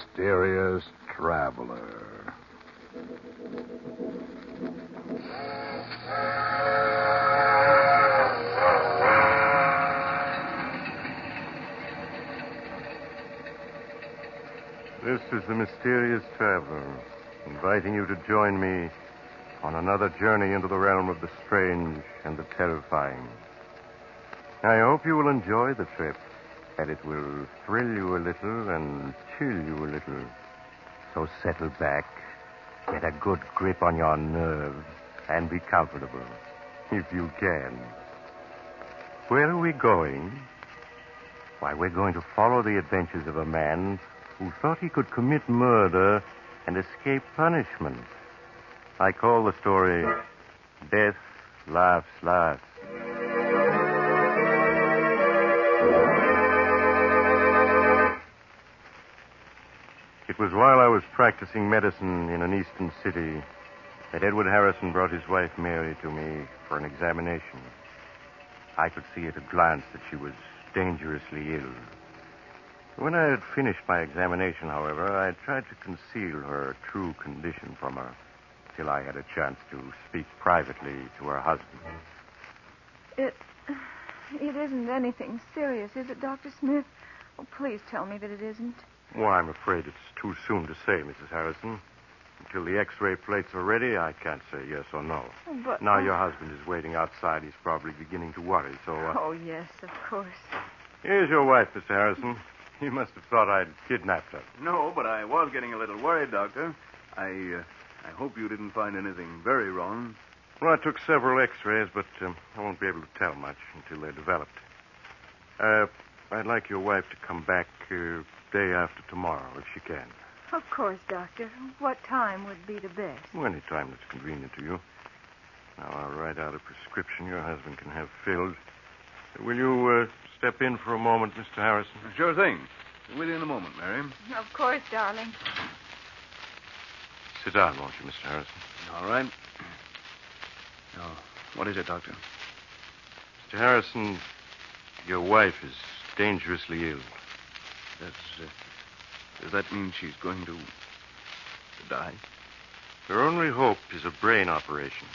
mysterious traveler. This is the Mysterious Traveler, inviting you to join me on another journey into the realm of the strange and the terrifying. I hope you will enjoy the trip, that it will thrill you a little and chill you a little. So settle back, get a good grip on your nerves, and be comfortable, if you can. Where are we going? Why, we're going to follow the adventures of a man who thought he could commit murder and escape punishment. I call the story Death Laughs Last. It was while I was practicing medicine in an eastern city that Edward Harrison brought his wife Mary to me for an examination. I could see at a glance that she was dangerously ill. When I had finished my examination, however, I tried to conceal her true condition from her till I had a chance to speak privately to her husband. It isn't anything serious, is it, Dr. Smith? Oh, please tell me that it isn't. Well, I'm afraid it's too soon to say, Mrs. Harrison. Until the X-ray plates are ready, I can't say yes or no. Oh, but... Now your husband is waiting outside. He's probably beginning to worry, so... Oh, yes, of course. Here's your wife, Mr. Harrison. You must have thought I'd kidnapped her. No, but I was getting a little worried, Doctor. I hope you didn't find anything very wrong. Well, I took several X-rays, but I won't be able to tell much until they're developed. I'd like your wife to come back day after tomorrow, if she can. Of course, Doctor. What time would be the best? Well, any time that's convenient to you. Now, I'll write out a prescription your husband can have filled. Will you step in for a moment, Mr. Harrison? Sure thing. With you in a moment, Mary. Of course, darling. Sit down, won't you, Mr. Harrison? All right. Now, what is it, Doctor? Mr. Harrison, your wife is dangerously ill. Does that mean she's going to die? Her only hope is a brain operation.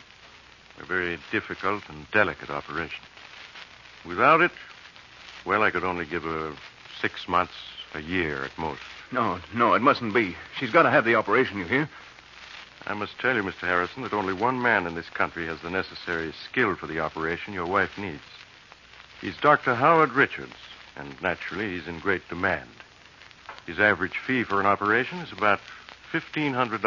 A very difficult and delicate operation. Without it, well, I could only give her 6 months, a year at most. No, it mustn't be. She's got to have the operation, you hear? I must tell you, Mr. Harrison, that only one man in this country has the necessary skill for the operation your wife needs. He's Dr. Howard Richards, and naturally he's in great demand. His average fee for an operation is about $1,500.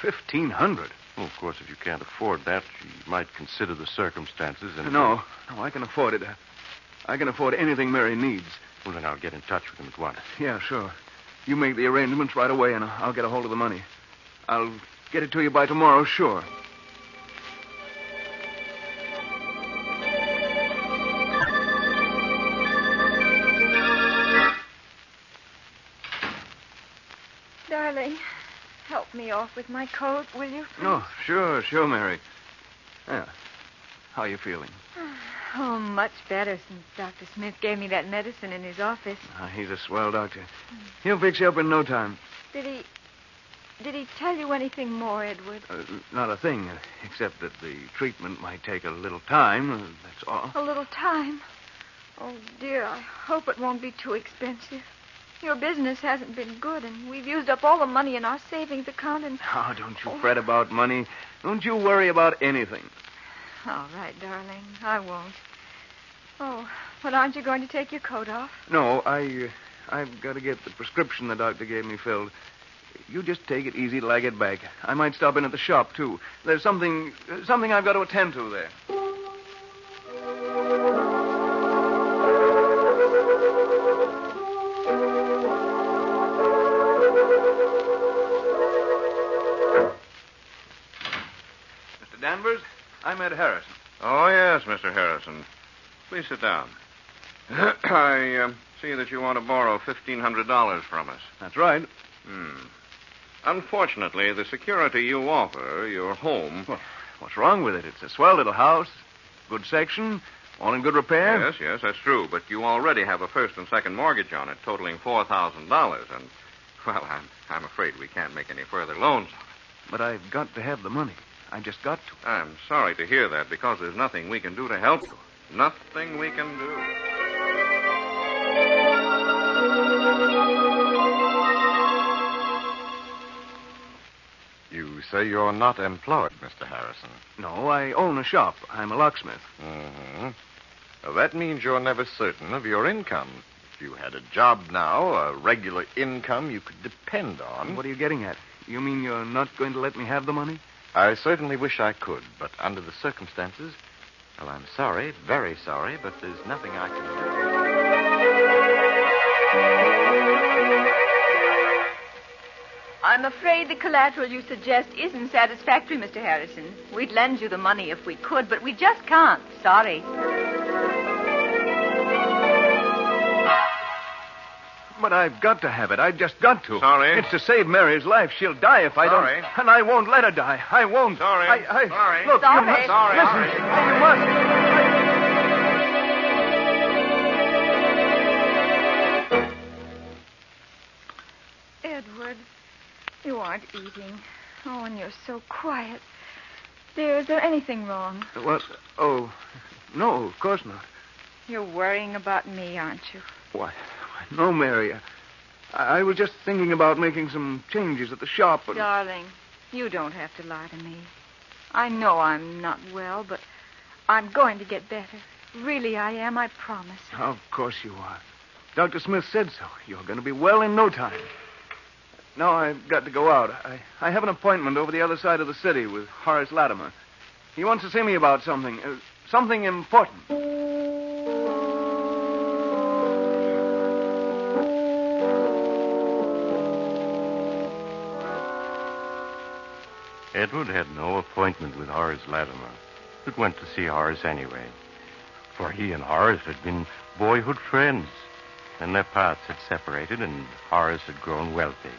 $1,500? Well, of course, if you can't afford that, you might consider the circumstances and... No, I can afford it. I can afford anything Mary needs. Well, then I'll get in touch with him at once. Yeah, sure. You make the arrangements right away, and I'll get a hold of the money. I'll get it to you by tomorrow, sure. Darling, help me off with my coat, will you? Please? Oh, sure, Mary. Yeah. How are you feeling? Oh, much better since Dr. Smith gave me that medicine in his office. He's a swell doctor. He'll fix you up in no time. Did he tell you anything more, Edward? Not a thing, except that the treatment might take a little time, that's all. A little time? Oh, dear, I hope it won't be too expensive. Your business hasn't been good, and we've used up all the money in our savings account, and... Oh, don't you fret about money. Don't you worry about anything. All right, darling, I won't. Oh, but aren't you going to take your coat off? No, I've got to get the prescription the doctor gave me filled. You just take it easy till I get back. I might stop in at the shop, too. There's something I've got to attend to there. Mr. Danvers, I'm Ed Harrison. Oh, yes, Mr. Harrison. Please sit down. I see that you want to borrow $1,500 from us. That's right. Unfortunately, the security you offer, your home... Well, what's wrong with it? It's a swell little house, good section, all in good repair. Yes, that's true. But you already have a first and second mortgage on it, totaling $4,000. And Well, I'm afraid we can't make any further loans on it. But I've got to have the money. I just got to. I'm sorry to hear that because there's nothing we can do to help you. Nothing we can do. You say you're not employed, Mr. Harrison. No, I own a shop. I'm a locksmith. Mm-hmm. Well, that means you're never certain of your income. If you had a job now, a regular income you could depend on. What are you getting at? You mean you're not going to let me have the money? I certainly wish I could, but under the circumstances, well, I'm sorry, very sorry, but there's nothing I can do. I'm afraid the collateral you suggest isn't satisfactory, Mr. Harrison. We'd lend you the money if we could, but we just can't. Sorry. But I've got to have it. I've just got to. Sorry. It's to save Mary's life. She'll die if I Sorry. don't. And I won't let her die. I won't. Sorry. Sorry. Look, Sorry. you must. Sorry. Listen. Sorry. You must. Edward, you aren't eating. Oh, and you're so quiet. Dear, is there anything wrong? What? Oh, no, of course not. You're worrying about me, aren't you? Why, no, Mary. I was just thinking about making some changes at the shop. But... Darling, you don't have to lie to me. I know I'm not well, but I'm going to get better. Really, I am, I promise. Of course you are. Dr. Smith said so. You're going to be well in no time. Now I've got to go out. I have an appointment over the other side of the city with Horace Latimer. He wants to see me about something. Something important. Edward had no appointment with Horace Latimer, but went to see Horace anyway. For he and Horace had been boyhood friends, and their paths had separated, and Horace had grown wealthy.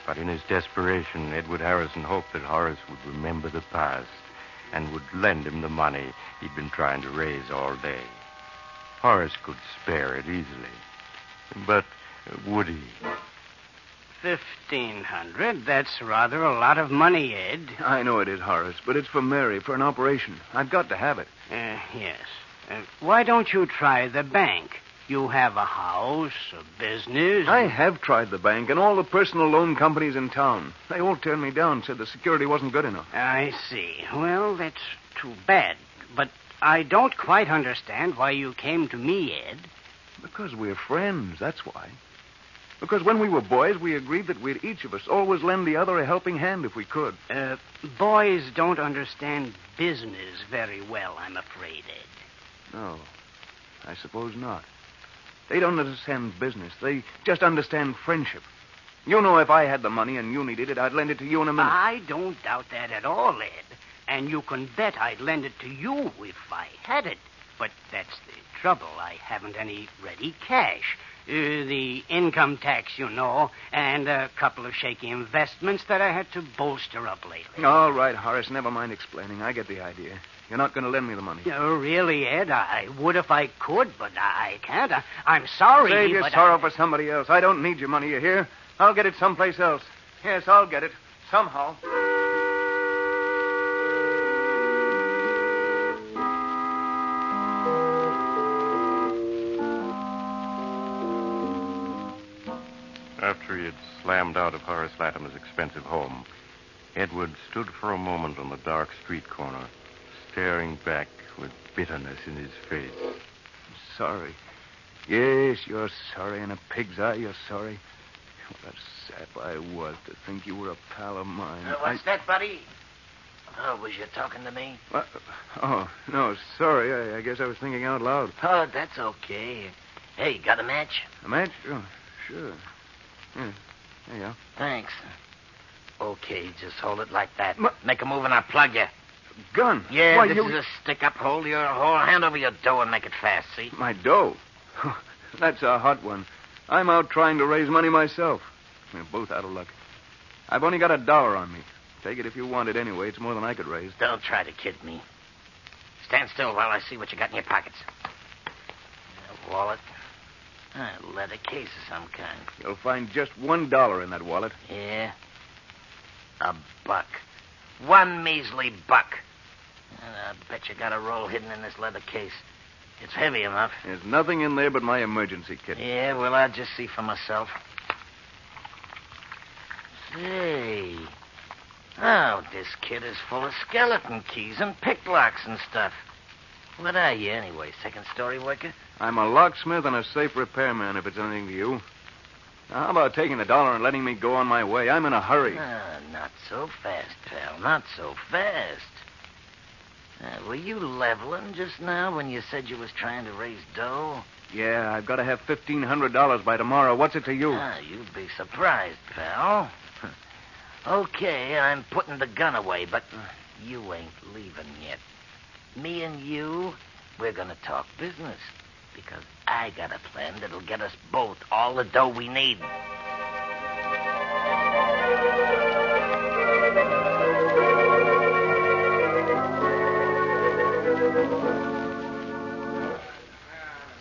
But in his desperation, Edward Harrison hoped that Horace would remember the past and would lend him the money he'd been trying to raise all day. Horace could spare it easily. But would he? 1,500. That's rather a lot of money, Ed. I know it is, Horace, but it's for Mary, for an operation. I've got to have it. Yes. Why don't you try the bank? You have a house, a business. I have tried the bank and all the personal loan companies in town. They all turned me down, said the security wasn't good enough. I see. Well, that's too bad. But I don't quite understand why you came to me, Ed. Because we're friends, that's why. Because when we were boys, we agreed that we'd each of us always lend the other a helping hand if we could. Boys don't understand business very well, I'm afraid, Ed. No, I suppose not. They don't understand business. They just understand friendship. You know, if I had the money and you needed it, I'd lend it to you in a minute. I don't doubt that at all, Ed. And you can bet I'd lend it to you if I had it. But that's the trouble. I haven't any ready cash. The income tax, you know, and a couple of shaky investments that I had to bolster up lately. All right, Horace, never mind explaining. I get the idea. You're not going to lend me the money. Oh, really, Ed? I would if I could, but I can't. I'm sorry, Save your but sorrow for somebody else. I don't need your money, you hear? I'll get it someplace else. Yes, I'll get it. Somehow. After he had slammed out of Horace Latimer's expensive home, Edward stood for a moment on the dark street corner, staring back with bitterness in his face. Sorry. Yes, you're sorry. In a pig's eye, you're sorry. What a sap I was to think you were a pal of mine. What's that, buddy? Oh, was you talking to me? Oh, no, sorry. I guess I was thinking out loud. Oh, that's okay. Hey, got a match? A match? Oh, sure. Yeah, there you go. Thanks. Okay, just hold it like that. Make a move and I'll plug you. Gun? Yeah, Why, this is a stick-up. Hold your whole hand over your dough and make it fast, see? My dough? That's a hot one. I'm out trying to raise money myself. We're both out of luck. I've only got $1 on me. Take it if you want it anyway. It's more than I could raise. Don't try to kid me. Stand still while I see what you got in your pockets. Wallet, A leather case of some kind. You'll find just $1 in that wallet. Yeah? $1. One measly buck. And I bet you got a roll hidden in this leather case. It's heavy enough. There's nothing in there but my emergency kit. Yeah, well, I'll just see for myself. Say. Oh, this kit is full of skeleton keys and picklocks and stuff. What are you, anyway? Second-story worker? I'm a locksmith and a safe repairman, if it's anything to you. Now, how about taking $1 and letting me go on my way? I'm in a hurry. Not so fast, pal. Not so fast. Were you leveling just now when you said you was trying to raise dough? Yeah, I've got to have $1,500 by tomorrow. What's it to you? You'd be surprised, pal. Okay, I'm putting the gun away, but you ain't leaving yet. Me and you, we're going to talk business. Because I got a plan that'll get us both all the dough we need.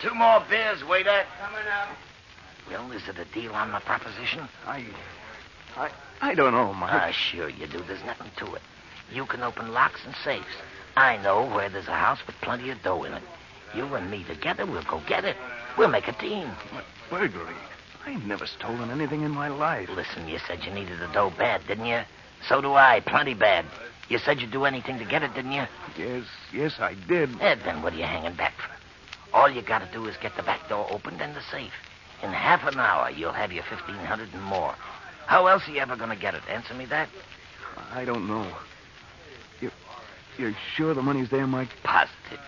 Two more beers, waiter. Coming up. Well, is it a deal on my proposition? I don't know, Mike. Sure you do. There's nothing to it. You can open locks and safes. I know where there's a house with plenty of dough in it. You and me together, we'll go get it. We'll make a team. What, burglary? I've never stolen anything in my life. Listen, you said you needed the dough bad, didn't you? So do I, plenty bad. You said you'd do anything to get it, didn't you? Yes, I did. Then what are you hanging back for? All you got to do is get the back door opened and the safe. In half an hour, you'll have your $1,500 and more. How else are you ever going to get it? Answer me that. I don't know. You're sure the money's there, Mike? Positive.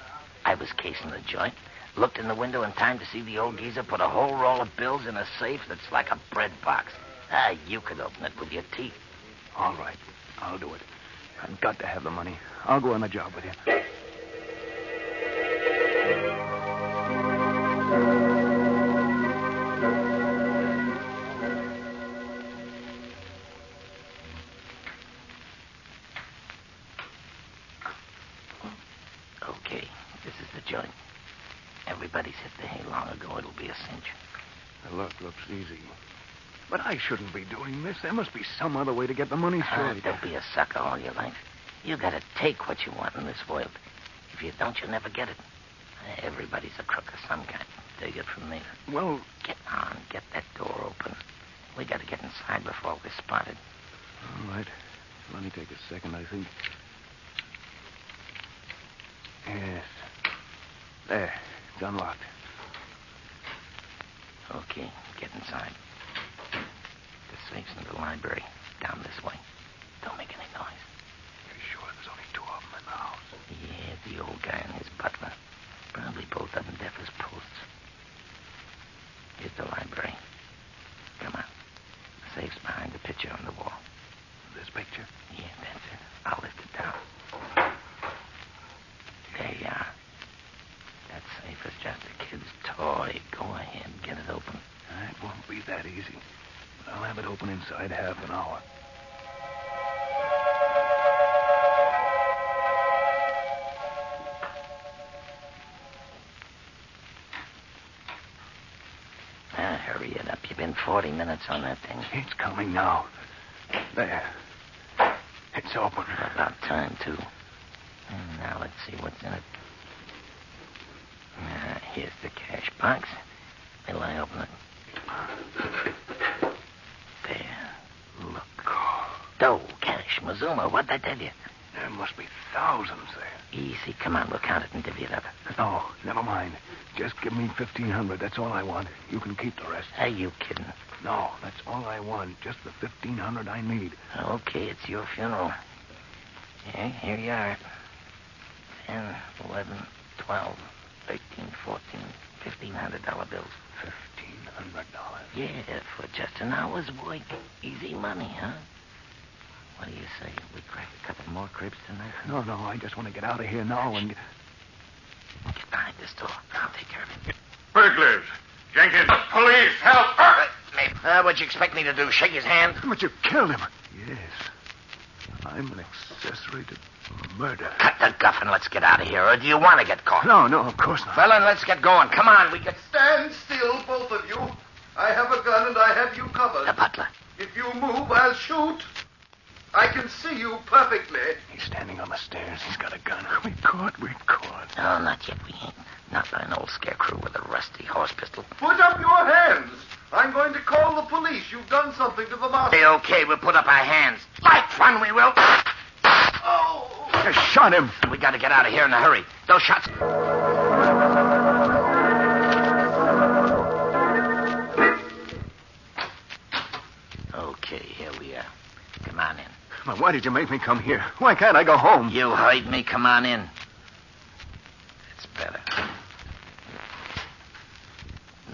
I was casing the joint, looked in the window in time to see the old geezer put a whole roll of bills in a safe that's like a bread box. You could open it with your teeth. All right, I'll do it. I've got to have the money. I'll go on the job with you. Okay, this is the joint. Everybody's hit the hay long ago. It'll be a cinch. The look looks easy. But I shouldn't be doing this. There must be some other way to get the money straight. Don't be a sucker all your life. You gotta take what you want in this world. If you don't, you'll never get it. Everybody's a crook of some kind. Take it from me. Well, Get on. Get that door open. We gotta get inside before we're spotted. all right. Let me take a second, I think. Yes. There. It's unlocked. Okay, get inside. The safe's in the library. Down this way. Don't make any noise. You're sure there's only two of them in the house? Yeah, the old guy and his butler. Probably both of them deaf as posts. Here's the library. Come on. The safe's behind the picture on the wall. This picture? Yeah, that's it. I'll lift it down. There you are. That safe is just a kid's toy. Go ahead, get it open. It won't be that easy. But I'll have it open inside half an hour. Hurry it up. You've been 40 minutes on that thing. It's coming now. There. It's open. About time, too. Now, let's see what's in it. Here's the cash box. Will I open it? There. Look. Dough, cash, Mazuma. What'd I tell you? There must be thousands there. Easy. Come on, we'll count it and divvy it up. No, never mind. Just give me $1,500. That's all I want. You can keep the rest. Are you kidding? No, that's all I want. Just the $1,500 I need. Okay, it's your funeral. Yeah, here you are. 10, 11, 12, 13, 14, $1,500 bills. $1,500. Yeah, for just an hour's work. Easy money, huh? What do you say? We crack a couple more cribs tonight? No, I just want to get out of here now and... Get behind this door. I'll take care of it. Burglars! Jenkins! Police! Help! What'd you expect me to do? Shake his hand? But you killed him. Yes. I'm an accessory to murder. Cut the guff and let's get out of here, or do you want to get caught? No, of course not. Well, then let's get going. Come on, we can... Stand still, both of you. I have a gun and I have you covered. The butler. If you move, I'll shoot. I can see you perfectly. He's standing on the stairs. He's got a gun. We're caught. No, not yet. We ain't. Not by an old scarecrow with a rusty horse pistol. Put up your hands. I'm going to call the police. You've done something to the master. Okay, we'll put up our hands. Like fun, we will. Oh! I shot him. We got to get out of here in a hurry. Those shots... Okay, here we are. Come on in. But why did you make me come here? Why can't I go home? You heard me. Come on in. It's better.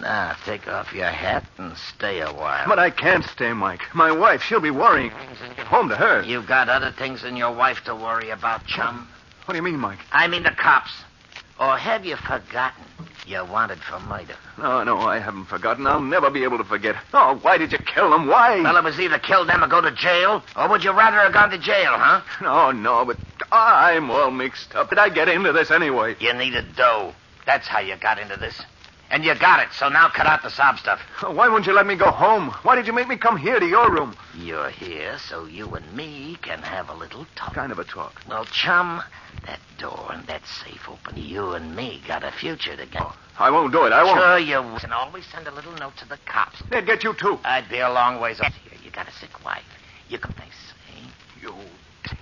Now, take off your hat and stay a while. But I can't stay, Mike. My wife, she'll be worrying. Home to her. You got other things than your wife to worry about, chum? What do you mean, Mike? I mean the cops. Or have you forgotten you're wanted for murder? No, I haven't forgotten. I'll never be able to forget. Oh, why did you kill them? Why? Well, it was either kill them or go to jail. Or would you rather have gone to jail, huh? No, but I'm all mixed up. Did I get into this anyway? You needed dough. That's how you got into this. And you got it, so now cut out the sob stuff. Why won't you let me go home? Why did you make me come here to your room? You're here so you and me can have a little talk. Kind of a talk. Well, chum, that door and that safe open. You and me got a future together. I won't do it. I won't. Sure you will. And always send a little note to the cops. They'd get you, too. I'd be a long ways off here. You got a sick wife. You can, they say.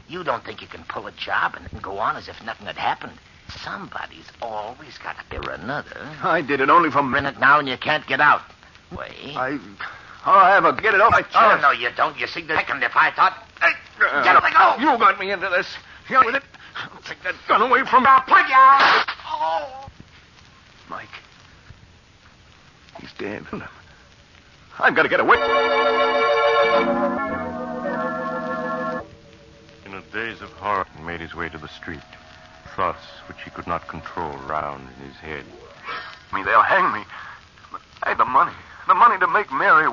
You don't think you can pull a job and go on as if nothing had happened. Somebody's always got to be another. I did it only for a Minute now and you can't get out. Wait. I have a get it off my chest. Oh, no, you don't. You see, the second if I thought... Get up and go. You got me into this. You with it. Take that gun away from me. I'll plug you out. Oh. Mike. He's dead. I've got to get away. In a daze of horror, he made his way to the street. Thoughts which he could not control round in his head. They'll hang me. But I had the money. The money to make Mary.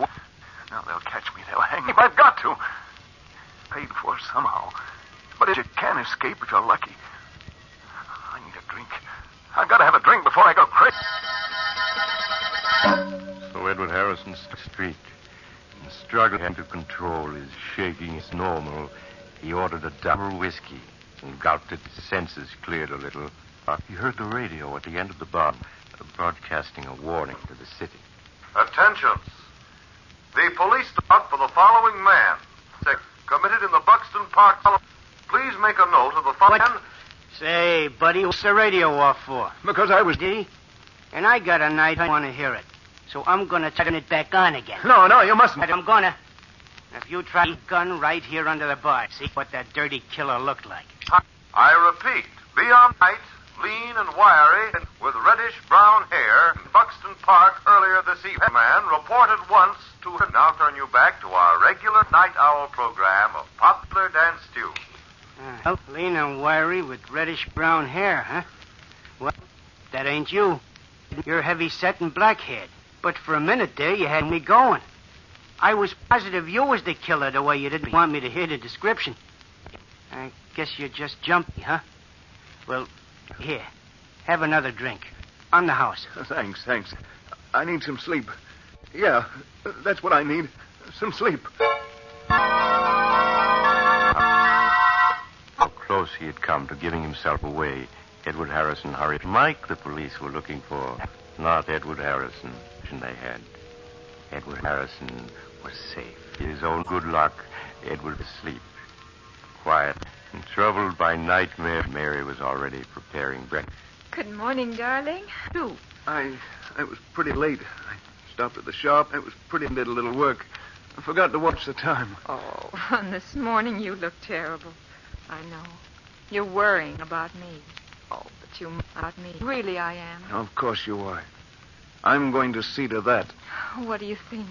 Now they'll catch me. They'll hang me. I've got to. Paid for somehow. But you can escape if you're lucky. I need a drink. I've got to have a drink before I go crazy. So Edward Harrison struck the street. And struggling to control his shaking as normal, he ordered a double whiskey and gulped it. His senses cleared a little. He heard the radio at the end of the bar, broadcasting a warning to the city. Attention. The police depart for the following man. Committed in the Buxton Park. Please make a note of the following. Say, buddy, what's the radio off for? Because I was... Did he? And I got a night I want to hear it. So I'm going to turn it back on again. No, you mustn't. But I'm going to. If you try a gun right here under the bar, see what that dirty killer looked like. I repeat, beyond night, lean and wiry, with reddish-brown hair, in Buxton Park earlier this evening. Man reported once to her. Now turn you back to our regular night owl program of popular dance tunes. Lean and wiry with reddish-brown hair, huh? Well, that ain't you. You're heavy-set and black-haired. But for a minute there, you had me going. I was positive you was the killer the way you didn't want me to hear the description. I guess you're just jumpy, huh? Well, here, have another drink. On the house. Thanks. I need some sleep. Yeah, that's what I need. Some sleep. How close he had come to giving himself away, Edward Harrison hurried. Mike the police were looking for, not Edward Harrison. They had. Edward Harrison was safe. His own good luck, Edward was asleep. Quiet and troubled by nightmare, Mary was already preparing breakfast. Good morning, darling. I was pretty late. I stopped at the shop. It was pretty did a little work. I forgot to watch the time. Oh, and this morning you look terrible. I know. You're worrying about me. Oh, but you about me. Really, I am. Of course you are. I'm going to see to that. What do you think?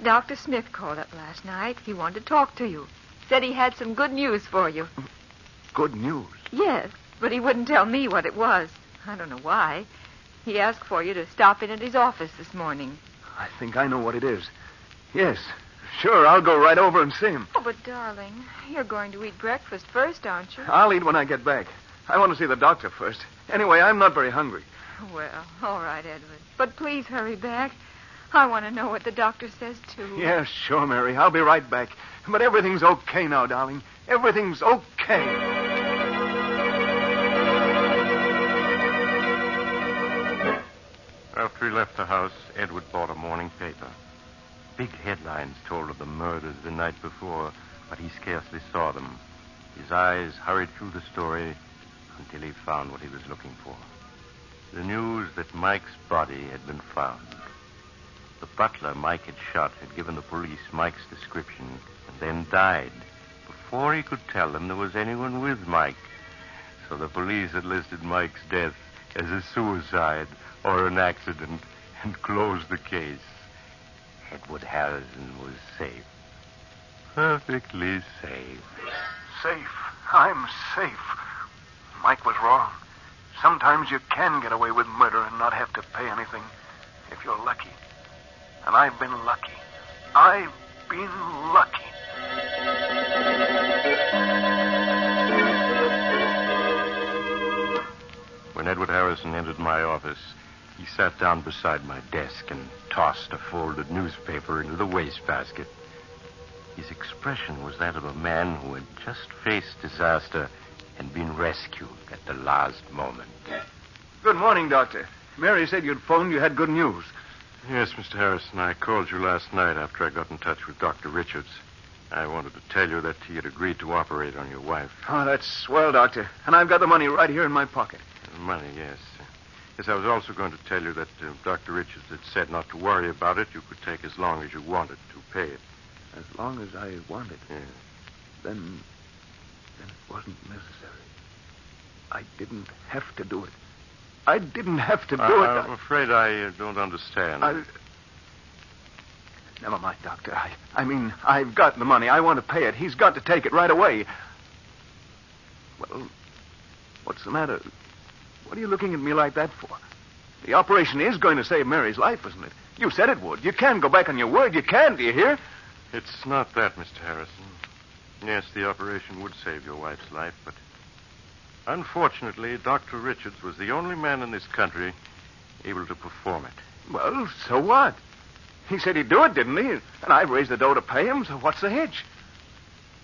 Dr. Smith called up last night. He wanted to talk to you. Said he had some good news for you. Good news? Yes, but he wouldn't tell me what it was. I don't know why. He asked for you to stop in at his office this morning. I think I know what it is. Yes. Sure, I'll go right over and see him. Oh, but, darling, you're going to eat breakfast first, aren't you? I'll eat when I get back. I want to see the doctor first. Anyway, I'm not very hungry. Well, all right, Edward. But please hurry back. I want to know what the doctor says, too. Yeah, sure, Mary. I'll be right back. But everything's okay now, darling. Everything's okay. After he left the house, Edward bought a morning paper. Big headlines told of the murders the night before, but he scarcely saw them. His eyes hurried through the story until he found what he was looking for. The news that Mike's body had been found. The butler Mike had shot had given the police Mike's description and then died before he could tell them there was anyone with Mike. So the police had listed Mike's death as a suicide or an accident and closed the case. Edward Harrison was safe. Perfectly safe. Safe. I'm safe. Mike was wrong. Sometimes you can get away with murder and not have to pay anything if you're lucky. And I've been lucky. I've been lucky. When Edward Harrison entered my office, he sat down beside my desk and tossed a folded newspaper into the wastebasket. His expression was that of a man who had just faced disaster and been rescued at the last moment. Good morning, Doctor. Mary said you'd phoned. You had good news. Yes, Mr. Harrison, I called you last night after I got in touch with Dr. Richards. I wanted to tell you that he had agreed to operate on your wife. Oh, that's swell, Doctor. And I've got the money right here in my pocket. Money, yes. Yes, I was also going to tell you that Dr. Richards had said not to worry about it. You could take as long as you wanted to pay it. As long as I wanted? Yes. Then it wasn't necessary. I didn't have to do it. I didn't have to do it. I'm afraid I don't understand. Never mind, Doctor. I mean, I've got the money. I want to pay it. He's got to take it right away. Well, what's the matter? What are you looking at me like that for? The operation is going to save Mary's life, isn't it? You said it would. You can go back on your word. You can, do you hear? It's not that, Mr. Harrison. Yes, the operation would save your wife's life, but unfortunately, Dr. Richards was the only man in this country able to perform it. Well, so what? He said he'd do it, didn't he? And I've raised the dough to pay him, so what's the hitch?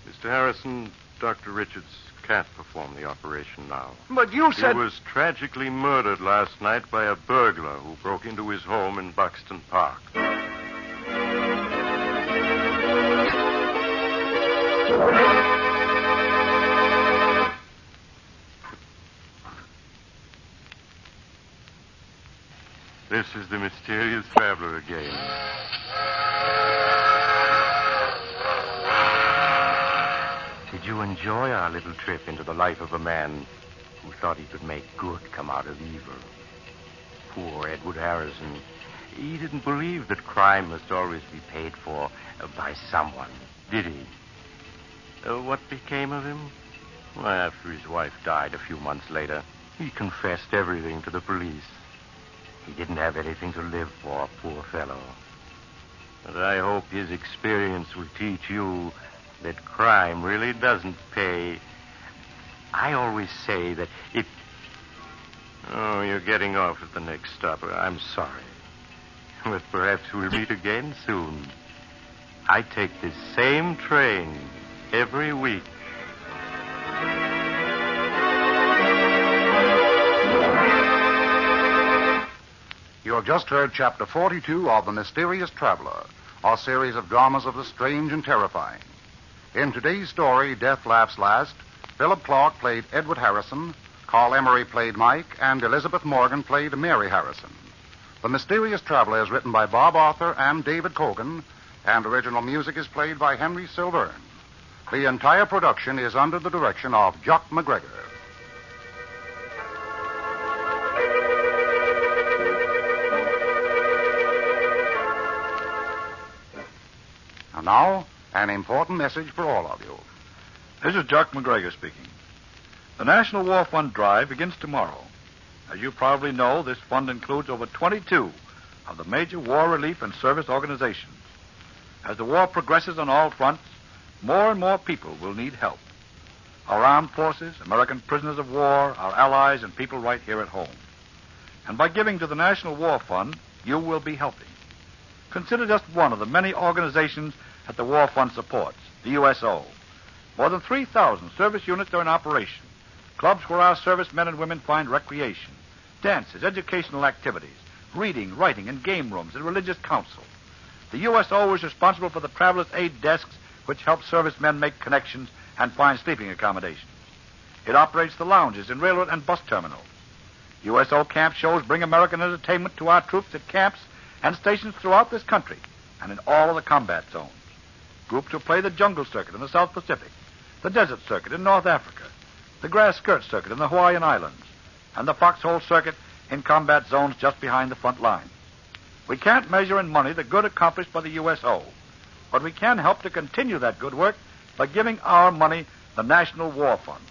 Mr. Harrison, Dr. Richards can't perform the operation now. But you said... He was tragically murdered last night by a burglar who broke into his home in Buxton Park. This is the mysterious traveler again. Did you enjoy our little trip into the life of a man who thought he could make good come out of evil? Poor Edward Harrison. He didn't believe that crime must always be paid for by someone, did he? What became of him? Well, after his wife died a few months later, he confessed everything to the police. He didn't have anything to live for, poor fellow. But I hope his experience will teach you that crime really doesn't pay. I always say that if... Oh, you're getting off at the next stop. I'm sorry. But perhaps we'll meet again soon. I take this same train every week. You have just heard Chapter 42 of The Mysterious Traveler, a series of dramas of the strange and terrifying. In today's story, Death Laughs Last, Philip Clark played Edward Harrison, Carl Emery played Mike, and Elizabeth Morgan played Mary Harrison. The Mysterious Traveler is written by Bob Arthur and David Cogan, and original music is played by Henry Silverne. The entire production is under the direction of Jock McGregor. And now, an important message for all of you. This is Jock McGregor speaking. The National War Fund drive begins tomorrow. As you probably know, this fund includes over 22 of the major war relief and service organizations. As the war progresses on all fronts, more and more people will need help. Our armed forces, American prisoners of war, our allies, and people right here at home. And by giving to the National War Fund, you will be helping. Consider just one of the many organizations that the War Fund supports, the USO. More than 3,000 service units are in operation, clubs where our servicemen and women find recreation, dances, educational activities, reading, writing, and game rooms, and religious counsel. The USO is responsible for the traveler's aid desks, which help servicemen make connections and find sleeping accommodations. It operates the lounges in railroad and bus terminals. USO camp shows bring American entertainment to our troops at camps and stations throughout this country and in all of the combat zones. Groups will play the jungle circuit in the South Pacific, the desert circuit in North Africa, the grass skirt circuit in the Hawaiian Islands, and the foxhole circuit in combat zones just behind the front line. We can't measure in money the good accomplished by the USO, but we can help to continue that good work by giving our money the National War Fund.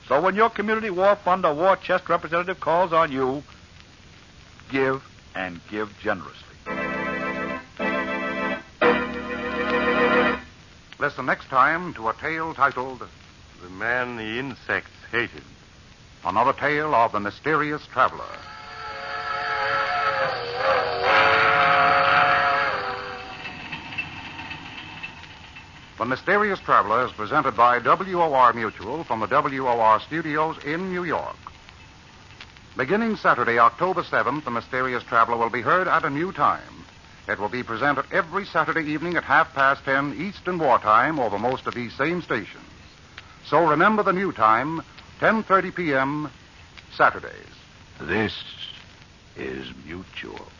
So when your community war fund or war chest representative calls on you, give and give generously. Listen next time to a tale titled The Man the Insects Hated. Another Tale of the Mysterious Traveler. The Mysterious Traveler is presented by WOR Mutual from the WOR studios in New York. Beginning Saturday, October 7th, The Mysterious Traveler will be heard at a new time. It will be presented every Saturday evening at 10:30 Eastern Wartime over most of these same stations. So remember the new time, 10:30 p.m., Saturdays. This is Mutual.